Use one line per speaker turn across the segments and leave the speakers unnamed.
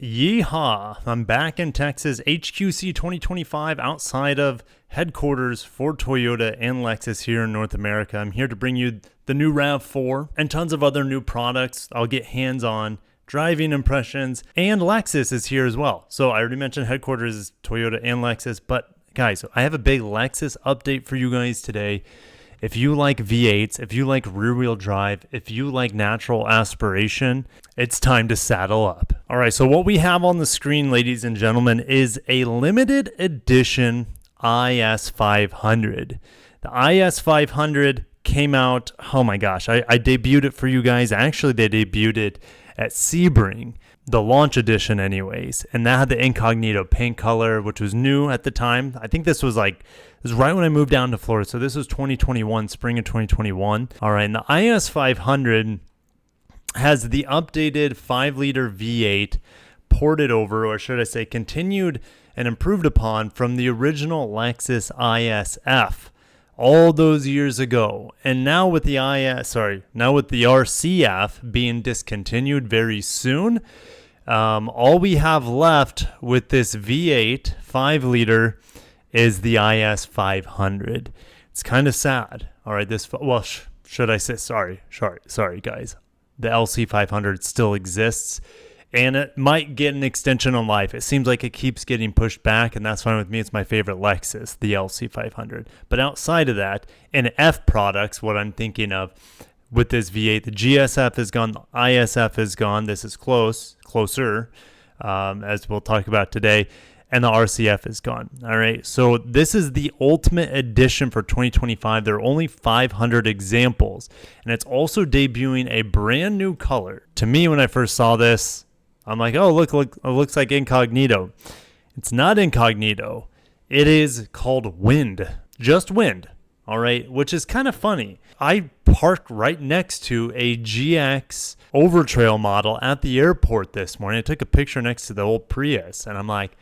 Yeehaw! I'm back in Texas, HQC 2025, outside of headquarters for Toyota and Lexus here in North America. I'm here to bring you the new RAV4 and tons of other new products. I'll get hands-on driving impressions, and Lexus is here as well. So I already mentioned headquarters is Toyota and Lexus, but guys, I have a big Lexus update for you guys today. If you like V8s, if you like rear-wheel drive, if you like natural aspiration, it's time to saddle up. All right, so what we have on the screen, ladies and gentlemen, is a limited edition IS500. The IS500 came out, oh my gosh, I debuted it for you guys. Actually, they debuted it at Sebring, the launch edition anyways, and that had the incognito paint color, which was new at the time. I think this was right when I moved down to Florida, so this was 2021, spring of 2021. All right, and the IS500 has the updated 5-liter V8 ported over, or should I say continued and improved upon from the original Lexus ISF all those years ago. And now with the RCF being discontinued very soon, all we have left with this V8 5-liter is the IS500. It's kind of sad. All right, should I say sorry guys. The LC500 still exists, and it might get an extension on life. It seems like it keeps getting pushed back, and that's fine with me. It's my favorite Lexus, the LC500. But outside of that, in F products, what I'm thinking of with this V8, the GSF is gone, the ISF is gone. This is closer, as we'll talk about today. And the RCF is gone. All right, so this is the ultimate edition for 2025. There are only 500 examples, and it's also debuting a brand new color. To me, when I first saw this, I'm like, oh, look, it looks like incognito. It's not incognito. It is called wind, just wind. All right, which is kind of funny. I parked right next to a GX Overtrail model at the airport this morning. I took a picture next to the old Prius, and I'm like,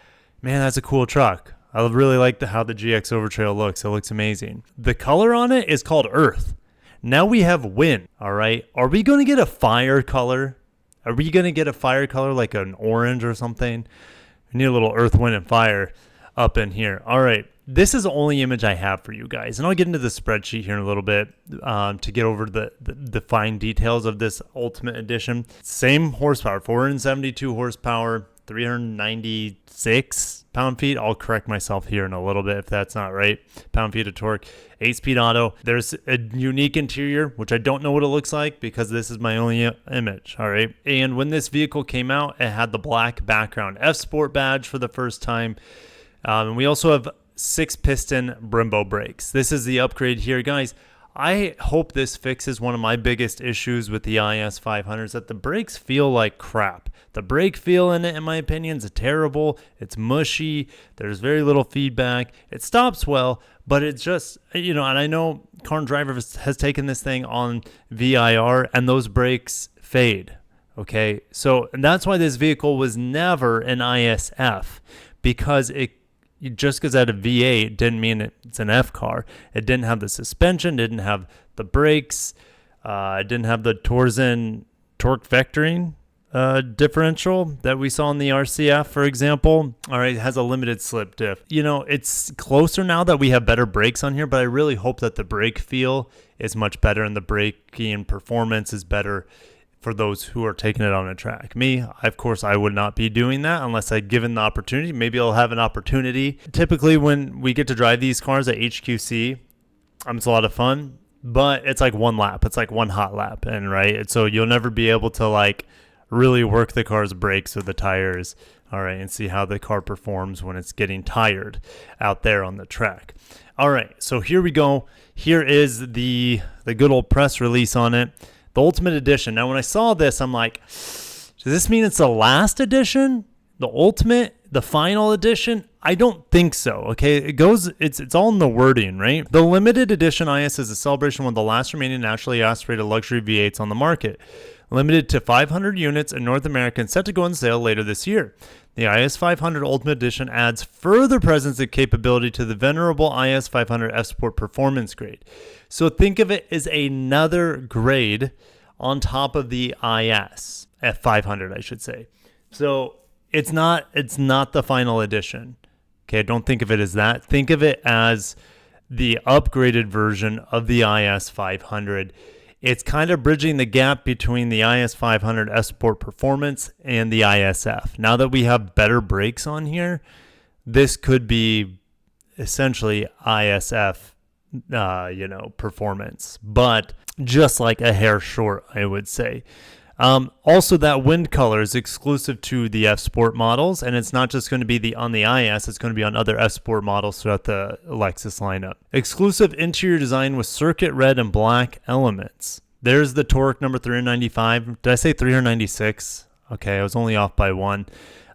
man, that's a cool truck. I really like how the GX Overtrail looks. It looks amazing. The color on it is called Earth. Now we have wind, all right? Are we going to get a fire color? Are we going to get a fire color like an orange or something? We need a little Earth, Wind, and Fire up in here. All right, this is the only image I have for you guys. And I'll get into the spreadsheet here in a little bit to get over the fine details of this Ultimate Edition. Same horsepower, 472 horsepower. 396 pound-feet. I'll correct myself here in a little bit if that's not right. Pound-feet of torque. 8-speed auto. There's a unique interior, which I don't know what it looks like because this is my only image. All right. And when this vehicle came out, it had the black background F Sport badge for the first time. And we also have 6-piston Brembo brakes. This is the upgrade here, guys. I hope this fixes one of my biggest issues with the IS500 is that the brakes feel like crap. The brake feel in it, in my opinion, is terrible. It's mushy. There's very little feedback. It stops well, but it's just, and I know Car and Driver has taken this thing on VIR, and those brakes fade. Okay, so and that's why this vehicle was never an ISF, because just because it had a V8 didn't mean it's an F car. It didn't have the suspension, didn't have the brakes, it didn't have the Torsen torque vectoring differential that we saw in the RCF, for example. All right, it has a limited slip diff. It's closer now that we have better brakes on here, but I really hope that the brake feel is much better and the braking performance is better for those who are taking it on a track. Me, of course, I would not be doing that unless I'd given the opportunity. Maybe I'll have an opportunity. Typically, when we get to drive these cars at HQC, it's a lot of fun, but it's like one lap. It's like one hot lap, and right? So you'll never be able to really work the car's brakes or the tires, all right, and see how the car performs when it's getting tired out there on the track. All right, so here we go. Here is the good old press release on it. The Ultimate Edition. Now, when I saw this, I'm like, does this mean it's the last edition? The Ultimate? The final edition? I don't think so, okay? It's all in the wording, right? The Limited Edition IS is a celebration of one of the last remaining naturally aspirated luxury V8s on the market. Limited to 500 units in North America and set to go on sale later this year. The IS500 Ultimate Edition adds further presence and capability to the venerable IS500 F Sport performance grade. So think of it as another grade on top of the IS F500, I should say. So it's not the final edition. Okay, don't think of it as that. Think of it as the upgraded version of the IS 500. It's kind of bridging the gap between the IS 500 F Sport Performance and the ISF. Now that we have better brakes on here, this could be essentially ISF, performance, but just like a hair short, I would say. Also, that wind color is exclusive to the F Sport models, and it's not just going to be on the IS, it's going to be on other F Sport models throughout the Lexus lineup. Exclusive interior design with circuit red and black elements. There's the torque, number 395. Did I say 396? Okay, I was only off by 1.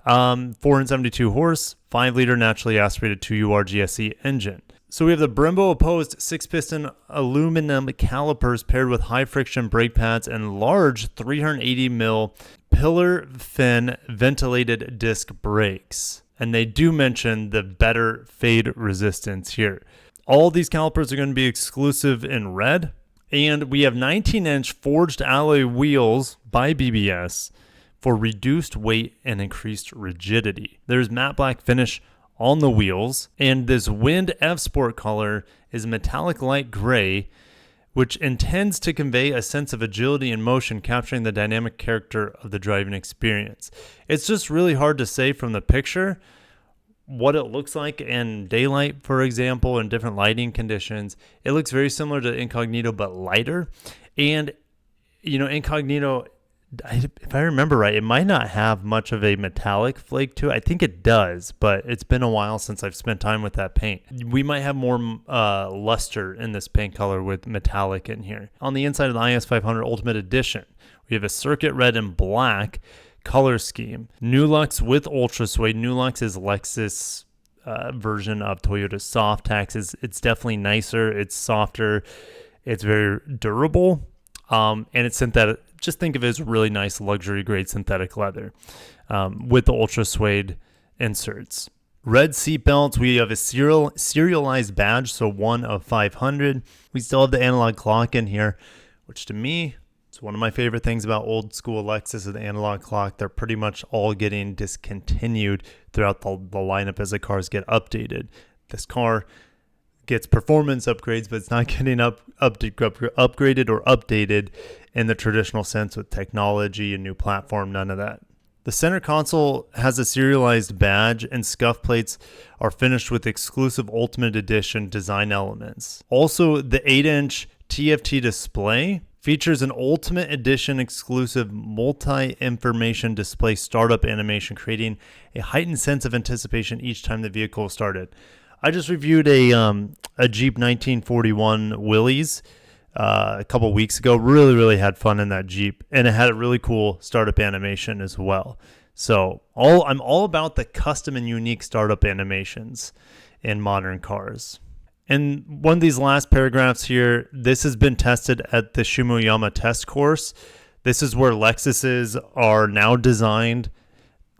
472 horse, 5-liter naturally aspirated 2UR GSE engine. So we have the Brembo opposed 6-piston aluminum calipers paired with high-friction brake pads and large 380mm pillar fin ventilated disc brakes. And they do mention the better fade resistance here. All these calipers are going to be exclusive in red. And we have 19-inch forged alloy wheels by BBS for reduced weight and increased rigidity. There's matte black finish on the wheels, and this Wind F Sport color is metallic light gray, which intends to convey a sense of agility and motion, capturing the dynamic character of the driving experience. It's just really hard to say from the picture what it looks like in daylight, for example, in different lighting conditions. It looks very similar to Incognito, but lighter. And, Incognito, if I remember right, it might not have much of a metallic flake to it. I think it does, but it's been a while since I've spent time with that paint. We might have more luster in this paint color with metallic in here. On the inside of the IS 500 Ultimate Edition, we have a circuit red and black color scheme. Nulux with Ultra Suede. Nulux is Lexus version of Toyota Softax. It's definitely nicer. It's softer. It's very durable. And it's synthetic. Just think of it as really nice luxury grade synthetic leather with the Ultra Suede inserts. Red seat belts. We have a serialized badge, so 1 of 500. We still have the analog clock in here, which to me, it's one of my favorite things about old school Lexus is the analog clock. They're pretty much all getting discontinued throughout the lineup as the cars get updated. This car gets performance upgrades, but it's not getting upgraded or updated in the traditional sense with technology and new platform, none of that. The center console has a serialized badge, and scuff plates are finished with exclusive Ultimate Edition design elements. Also, the 8-inch TFT display features an Ultimate Edition exclusive multi-information display startup animation, creating a heightened sense of anticipation each time the vehicle is started. I just reviewed a Jeep 1941 Willys a couple weeks ago. Really had fun in that Jeep, and it had a really cool startup animation as well. So I'm all about the custom and unique startup animations in modern cars. And one of these last paragraphs here, this has been tested at the Shimoyama test course. This is where Lexuses are now designed,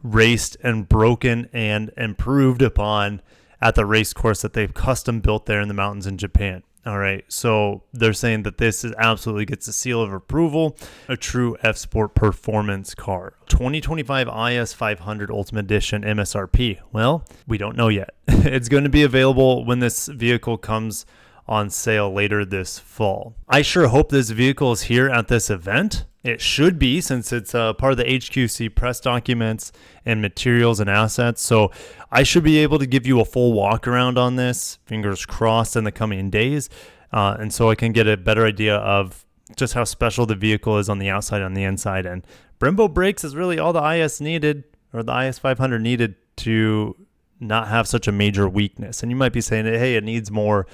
raced, and broken and improved upon at the race course that they've custom built there in the mountains in Japan. All right, so they're saying that this absolutely gets a seal of approval, a true F Sport performance car. 2025 IS 500 Ultimate Edition MSRP. Well, we don't know yet. It's going to be available when this vehicle comes on sale later this fall. I sure hope this vehicle is here at this event. It should be, since it's part of the HQC press documents and materials and assets. So I should be able to give you a full walk around on this, fingers crossed, in the coming days. And so I can get a better idea of just how special the vehicle is on the outside, on the inside. And Brembo brakes is really all the IS needed, or the IS 500 needed, to not have such a major weakness. And you might be saying, hey, it needs more,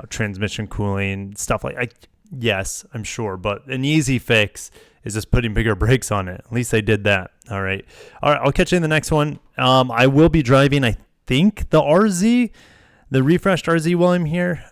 transmission cooling, stuff like. Yes, I'm sure, but an easy fix is just putting bigger brakes on it. At least they did that. All right, I'll catch you in the next one. I will be driving, I think, the RZ, the refreshed RZ while I'm here.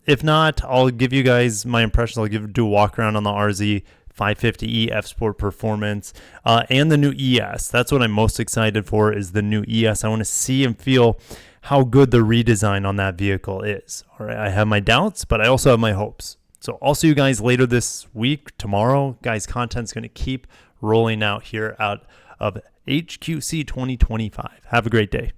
If not, I'll give you guys my impressions. I'll do a walk around on the RZ 550e F Sport Performance and the new ES. That's what I'm most excited for, is the new ES. I want to see and feel how good the redesign on that vehicle is. All right, I have my doubts, but I also have my hopes. So I'll see you guys later this week, tomorrow. Guys, content's going to keep rolling out here out of HQC 2025. Have a great day.